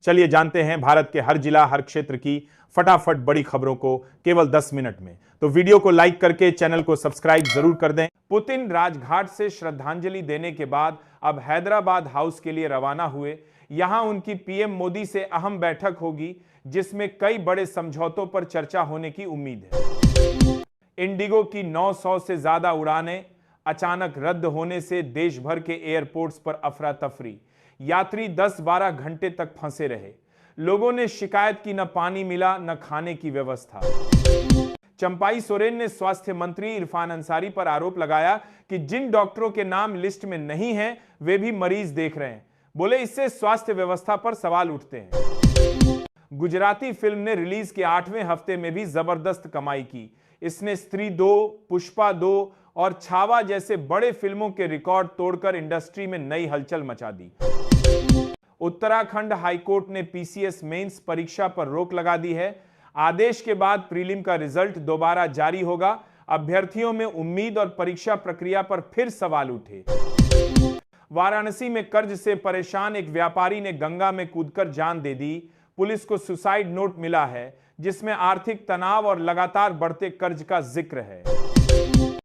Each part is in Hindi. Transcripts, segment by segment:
चलिए जानते हैं भारत के हर जिला हर क्षेत्र की फटाफट बड़ी खबरों को केवल 10 मिनट में। तो वीडियो को लाइक करके चैनल को सब्सक्राइब जरूर कर दें। पुतिन राजघाट से श्रद्धांजलि देने के बाद अब हैदराबाद हाउस के लिए रवाना हुए। यहां उनकी पीएम मोदी से अहम बैठक होगी जिसमें कई बड़े समझौतों पर चर्चा होने की उम्मीद है। इंडिगो की 900 से ज्यादा उड़ानें अचानक रद्द होने से देश भर के एयरपोर्ट्स पर अफरा तफरी। यात्री 10-12 घंटे तक फंसे रहे। लोगों ने शिकायत की, न पानी मिला न खाने की व्यवस्था। चंपाई सोरेन ने स्वास्थ्य मंत्री इरफान अंसारी पर आरोप लगाया कि जिन डॉक्टरों के नाम लिस्ट में नहीं हैं वे भी मरीज देख रहे हैं। बोले इससे स्वास्थ्य व्यवस्था पर सवाल उठते हैं। गुजराती फिल्म ने रिलीज के 8वें हफ्ते में भी जबरदस्त कमाई की। इसने स्त्री 2, पुष्पा 2 और छावा जैसे बड़े फिल्मों के रिकॉर्ड तोड़कर इंडस्ट्री में नई हलचल मचा दी। उत्तराखंड हाईकोर्ट ने पीसीएस मेंस परीक्षा पर रोक लगा दी है। आदेश के बाद प्रीलिम का रिजल्ट दोबारा जारी होगा। अभ्यर्थियों में उम्मीद और परीक्षा प्रक्रिया पर फिर सवाल उठे। वाराणसी में कर्ज से परेशान एक व्यापारी ने गंगा में कूदकर जान दे दी। पुलिस को सुसाइड नोट मिला है जिसमें आर्थिक तनाव और लगातार बढ़ते कर्ज का जिक्र है।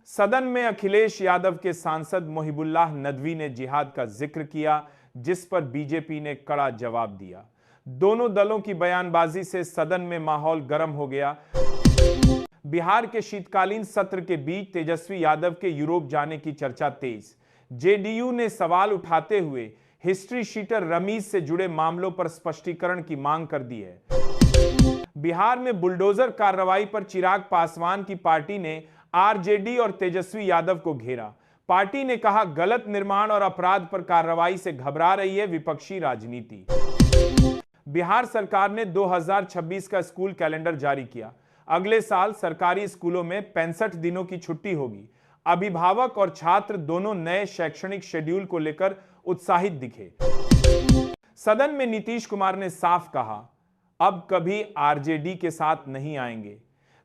सदन में अखिलेश यादव के सांसद मोहिबुल्लाह नदवी ने जिहाद का जिक्र किया जिस पर बीजेपी ने कड़ा जवाब दिया। दोनों दलों की बयानबाजी से सदन में माहौल गर्म हो गया। बिहार के शीतकालीन सत्र के बीच तेजस्वी यादव के यूरोप जाने की चर्चा तेज। जेडीयू ने सवाल उठाते हुए हिस्ट्री शीटर रमीज से जुड़े मामलों पर स्पष्टीकरण की मांग कर दी है। बिहार में बुलडोजर कार्रवाई पर चिराग पासवान की पार्टी ने आरजेडी और तेजस्वी यादव को घेरा। पार्टी ने कहा गलत निर्माण और अपराध पर कार्रवाई से घबरा रही है विपक्षी राजनीति। बिहार सरकार ने 2026 का स्कूल कैलेंडर जारी किया। अगले साल सरकारी स्कूलों में 65 दिनों की छुट्टी होगी। अभिभावक और छात्र दोनों नए शैक्षणिक शेड्यूल को लेकर उत्साहित दिखे। सदन में नीतीश कुमार ने साफ कहा अब कभी आरजेडी के साथ नहीं आएंगे।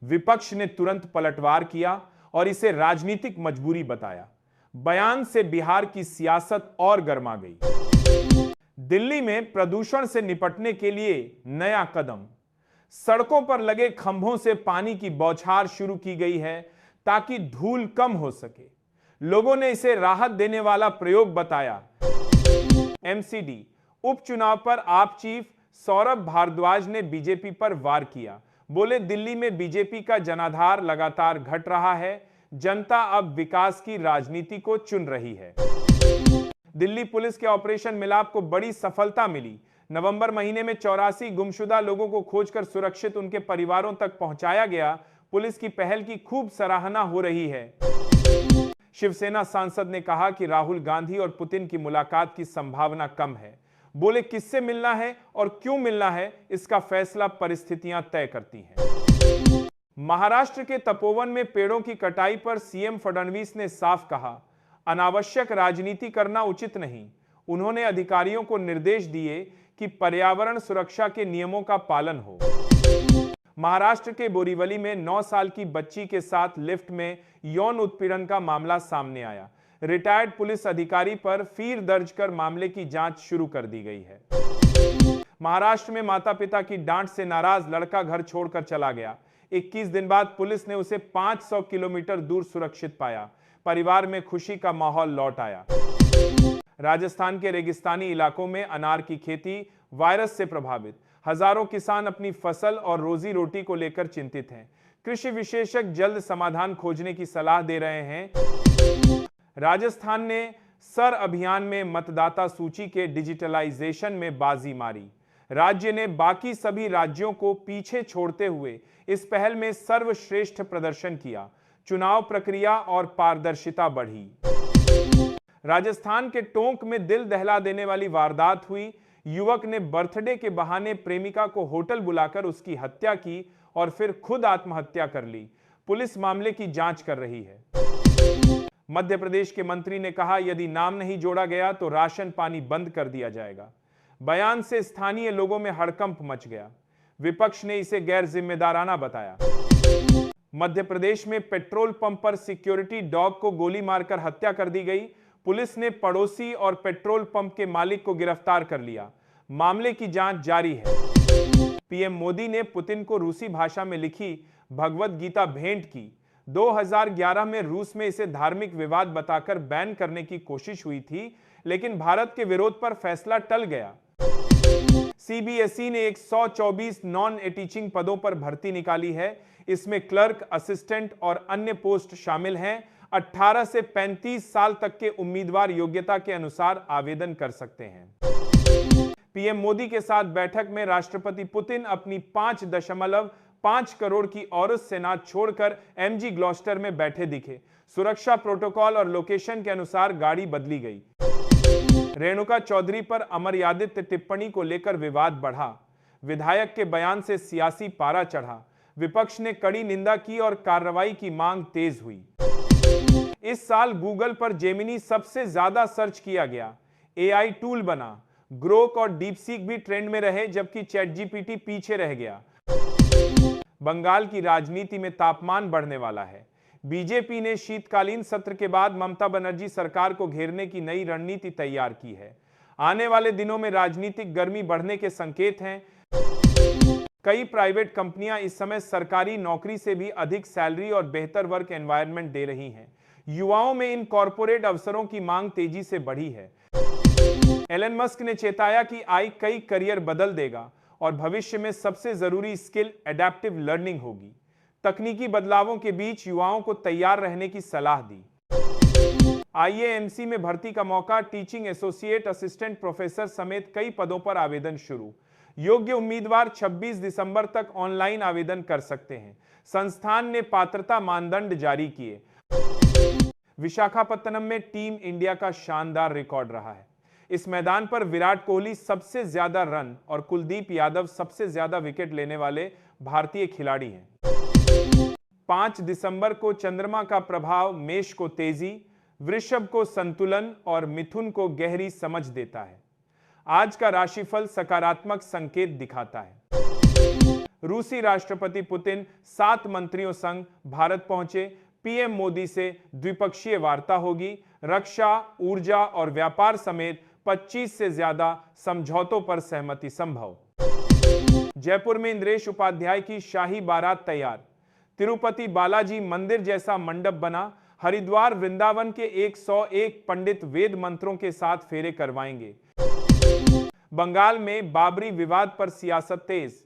विपक्ष ने तुरंत पलटवार किया और इसे राजनीतिक मजबूरी बताया। बयान से बिहार की सियासत और गर्मा गई। दिल्ली में प्रदूषण से निपटने के लिए नया कदम। सड़कों पर लगे खंभों से पानी की बौछार शुरू की गई है ताकि धूल कम हो सके। लोगों ने इसे राहत देने वाला प्रयोग बताया। एमसीडी उपचुनाव पर आप चीफ सौरभ भारद्वाज ने बीजेपी पर वार किया। बोले दिल्ली में बीजेपी का जनाधार लगातार घट रहा है। जनता अब विकास की राजनीति को चुन रही है। दिल्ली पुलिस के ऑपरेशन मिलाप को बड़ी सफलता मिली। नवंबर महीने में 84 गुमशुदा लोगों को खोजकर सुरक्षित उनके परिवारों तक पहुंचाया गया। पुलिस की पहल की खूब सराहना हो रही है। शिवसेना सांसद ने कहा कि राहुल गांधी और पुतिन की मुलाकात की संभावना कम है। बोले किससे मिलना है और क्यों मिलना है इसका फैसला परिस्थितियां तय करती हैं। महाराष्ट्र के तपोवन में पेड़ों की कटाई पर सीएम फडणवीस ने साफ कहा अनावश्यक राजनीति करना उचित नहीं। उन्होंने अधिकारियों को निर्देश दिए कि पर्यावरण सुरक्षा के नियमों का पालन हो। महाराष्ट्र के बोरीवली में 9 साल की बच्ची के साथ लिफ्ट में यौन उत्पीड़न का मामला सामने आया। रिटायर्ड पुलिस अधिकारी पर फीर दर्ज कर मामले की जांच शुरू कर दी गई है। महाराष्ट्र में माता पिता की डांट से नाराज लड़का घर छोड़कर चला गया। 21 दिन बाद पुलिस ने उसे 500 किलोमीटर दूर सुरक्षित पाया। परिवार में खुशी का माहौल लौट आया। राजस्थान के रेगिस्तानी इलाकों में अनार की खेती वायरस से प्रभावित। हजारों किसान अपनी फसल और रोजी रोटी को लेकर चिंतित हैं। कृषि विशेषज्ञ जल्द समाधान खोजने की सलाह दे रहे हैं। राजस्थान ने सर अभियान में मतदाता सूची के डिजिटलाइजेशन में बाजी मारी। राज्य ने बाकी सभी राज्यों को पीछे छोड़ते हुए इस पहल में सर्वश्रेष्ठ प्रदर्शन किया। चुनाव प्रक्रिया और पारदर्शिता बढ़ी। राजस्थान के टोंक में दिल दहला देने वाली वारदात हुई। युवक ने बर्थडे के बहाने प्रेमिका को होटल बुलाकर उसकी हत्या की और फिर खुद आत्महत्या कर ली। पुलिस मामले की जांच कर रही है। मध्य प्रदेश के मंत्री ने कहा यदि नाम नहीं जोड़ा गया तो राशन पानी बंद कर दिया जाएगा। बयान से स्थानीय लोगों में हड़कंप मच गया। विपक्ष ने इसे गैर जिम्मेदाराना बताया। मध्य प्रदेश में पेट्रोल पंप पर सिक्योरिटी डॉग को गोली मारकर हत्या कर दी गई। पुलिस ने पड़ोसी और पेट्रोल पंप के मालिक को गिरफ्तार कर लिया। मामले की जांच जारी है। पीएम मोदी ने पुतिन को रूसी भाषा में लिखी भगवत गीता भेंट की। 2011 में रूस में इसे धार्मिक विवाद बताकर बैन करने की कोशिश हुई थी, लेकिन भारत के विरोध पर फैसला टल गया। सीबीएसई ने 124 नॉन टीचिंग पदों पर भर्ती निकाली है। इसमें क्लर्क, असिस्टेंट और अन्य पोस्ट शामिल हैं। 18 से 35 साल तक के उम्मीदवार योग्यता के अनुसार आवेदन कर सकते हैं। पीएम मोदी के साथ बैठक में राष्ट्रपति पुतिन अपनी 5.5 करोड़ की औरत सेना छोड़कर एमजी ग्लॉस्टर में बैठे दिखे। सुरक्षा प्रोटोकॉल और लोकेशन के अनुसार गाड़ी बदली गई। रेणुका चौधरी पर अमर्यादित टिप्पणी को लेकर विवाद बढ़ा। विधायक के बयान से सियासी पारा चढ़ा। विपक्ष ने कड़ी निंदा की और कार्रवाई की मांग तेज हुई। इस साल गूगल पर जेमिनी सबसे ज्यादा सर्च किया गया एआई टूल बना। ग्रोक और डीपसीक भी ट्रेंड में रहे, जबकि चैटजीपीटी पीछे रह गया। बंगाल की राजनीति में तापमान बढ़ने वाला है। बीजेपी ने शीतकालीन सत्र के बाद ममता बनर्जी सरकार को घेरने की नई रणनीति तैयार की है। आने वाले दिनों में राजनीतिक गर्मी बढ़ने के संकेत हैं। कई प्राइवेट कंपनियां इस समय सरकारी नौकरी से भी अधिक सैलरी और बेहतर वर्क एनवायरनमेंट दे रही हैं। युवाओं में इन कॉरपोरेट अवसरों की मांग तेजी से बढ़ी है। एलन मस्क ने चेताया कि AI कई करियर बदल देगा और भविष्य में सबसे जरूरी स्किल एडेप्टिव लर्निंग होगी। तकनीकी बदलावों के बीच युवाओं को तैयार रहने की सलाह दी। IAMC में भर्ती का मौका। टीचिंग एसोसिएट, असिस्टेंट प्रोफेसर समेत कई पदों पर आवेदन शुरू। योग्य उम्मीदवार 26 दिसंबर तक ऑनलाइन आवेदन कर सकते हैं। संस्थान ने पात्रता मानदंड जारी किए। विशाखापत्तनम में टीम इंडिया का शानदार रिकॉर्ड रहा है। इस मैदान पर विराट कोहली सबसे ज्यादा रन और कुलदीप यादव सबसे ज्यादा विकेट लेने वाले भारतीय खिलाड़ी हैं। 5 दिसंबर को चंद्रमा का प्रभाव मेष को तेजी, वृषभ को संतुलन और मिथुन को गहरी समझ देता है। आज का राशिफल सकारात्मक संकेत दिखाता है। रूसी राष्ट्रपति पुतिन 7 मंत्रियों संग भारत पहुंचे। पीएम मोदी से द्विपक्षीय वार्ता होगी। रक्षा, ऊर्जा और व्यापार समेत 25 से ज्यादा समझौतों पर सहमति संभव। जयपुर में इंद्रेश उपाध्याय की शाही बारात तैयार। तिरुपति बालाजी मंदिर जैसा मंडप बना। हरिद्वार, वृंदावन के 101 पंडित वेद मंत्रों के साथ फेरे करवाएंगे। बंगाल में बाबरी विवाद पर सियासत तेज।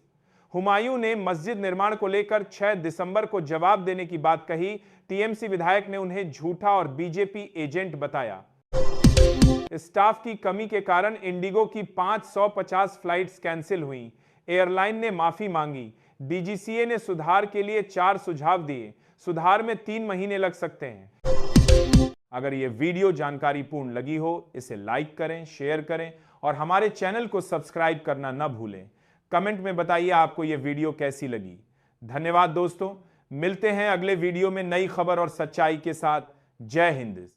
हुमायूं ने मस्जिद निर्माण को लेकर 6 दिसंबर को जवाब देने की बात कही। टीएमसी विधायक ने उन्हें झूठा और बीजेपी एजेंट बताया। स्टाफ की कमी के कारण इंडिगो की 550 फ्लाइट्स कैंसिल हुई। एयरलाइन ने माफी मांगी। डीजीसीए ने सुधार के लिए 4 सुझाव दिए। सुधार में 3 महीने लग सकते हैं। अगर यह वीडियो जानकारीपूर्ण लगी हो, इसे लाइक करें, शेयर करें और हमारे चैनल को सब्सक्राइब करना न भूलें। कमेंट में बताइए आपको यह वीडियो कैसी लगी। धन्यवाद दोस्तों, मिलते हैं अगले वीडियो में नई खबर और सच्चाई के साथ। जय हिंद।